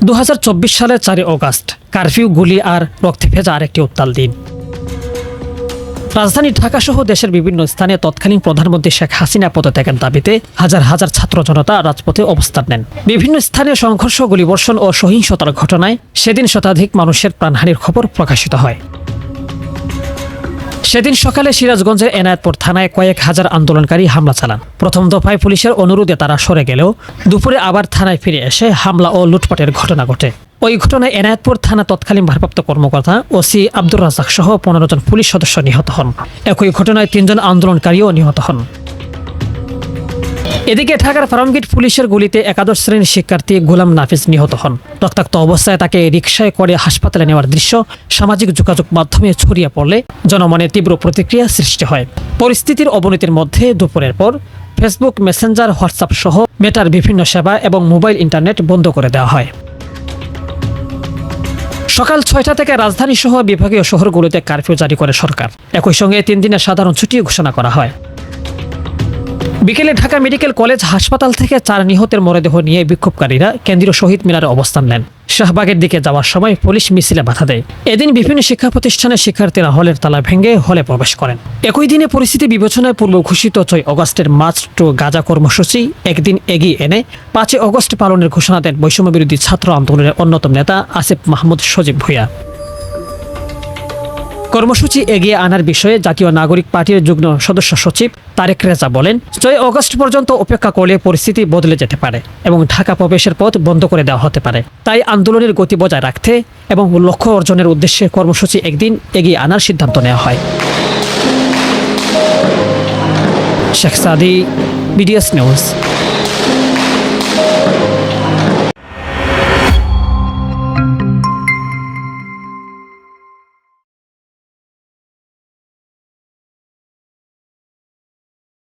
2024 সালের 4 August curfew, গুলি আর রক্তে ভেজা আরেকটি উত্তাল দিন। রাজধানী ঢাকা সহ দেশের বিভিন্ন স্থানে তৎকালীন প্রধানমন্ত্রী শেখ হাসিনা পদত্যাগের দাবিতে হাজার হাজার ছাত্র জনতা রাজপথে অবস্থান নেন। বিভিন্ন স্থানে সংঘর্ষ, গুলিবর্ষণ ও সহিংসতার ঘটনায় সেদিন শতাধিক মানুষের প্রাণহানির খবর প্রকাশিত হয়। সেদিন সকালে সিরাজগঞ্জের এনায়েতপুর থানায় কয়েক হাজার আন্দোলনকারী হামলা চালান। প্রথম দফায় পুলিশের অনুরোধে তারা সরে গেলেও দুপুরে আবার থানায় ফিরে এসে হামলা ও লুটপাটের ঘটনা ঘটে। ওই ঘটনায় এনায়েতপুর থানা তৎকালীন ভারপ্রাপ্ত কর্মকর্তা ওসি আব্দুর রাজ্জাক সহ 15 জন পুলিশ সদস্য নিহত হন। একই ঘটনায় 3 জন আন্দোলনকারীও নিহত হন। এদিকে ঢাকার ফার্মগেট পুলিশের গুলিতে একাদশ শ্রেণীর শিক্ষার্থী গোলাম নাফিজ নিহত হন। রক্তাক্ত অবস্থায় তাকে রিকশায় করে হাসপাতালে নেওয়ার দৃশ্য সামাজিক যোগাযোগ মাধ্যমে ছড়িয়ে পড়লে জনমনে তীব্র প্রতিক্রিয়া সৃষ্টি হয়। পরিস্থিতির অবনতির মধ্যে দুপুরের পর ফেসবুক, মেসেঞ্জার, হোয়াটসঅ্যাপ সহ মেটার বিভিন্ন সেবা এবং মোবাইল ইন্টারনেট বন্ধ করে দেওয়া হয়। সকাল 6টা থেকে রাজধানী সহ বিভাগীয় শহরগুলোতে কারফিউ জারি করে সরকার। একই সঙ্গে 3 দিনের সাধারণ ছুটি ঘোষণা করা হয়। বিকেলে ঢাকা মেডিকেল কলেজ হাসপাতাল থেকে 4 নিহতের মরদেহ নিয়ে বিক্ষোভকারীরা কেন্দ্রীয় শহীদ মিনারে অবস্থান নেন। শাহবাগের দিকে যাওয়ার সময় পুলিশ মিছিলে বাধা দেয়। এদিন বিভিন্ন শিক্ষা প্রতিষ্ঠানের শিক্ষার্থীরা হলের তালা ভেঙে হলে প্রবেশ করেন। একই দিনে পরিস্থিতি বিবেচনায় পূর্ব ঘোষিত 6 অগস্টের মার্চ টু গাজা কর্মসূচি একদিন এগিয়ে এনে 5 অগস্ট পালনের ঘোষণা দেন বৈষম্য বিরোধী ছাত্র আন্দোলনের অন্যতম নেতা আসিফ মাহমুদ সজীব ভূঁইয়া। কর্মসূচি এগিয়ে আনার বিষয়ে জাতীয় নাগরিক পার্টির যুগ্ম সদস্য সচিব তারেক রেজা বলেন, 6 অগস্ট পর্যন্ত অপেক্ষা করলে পরিস্থিতি বদলে যেতে পারে এবং ঢাকা প্রবেশের পথ বন্ধ করে দেওয়া হতে পারে। তাই আন্দোলনের গতি বজায় রাখতে এবং লক্ষ্য অর্জনের উদ্দেশ্যে কর্মসূচি একদিন এগিয়ে আনার সিদ্ধান্ত নেওয়া হয়। শেখ সাদি, বিডিএস নিউজ।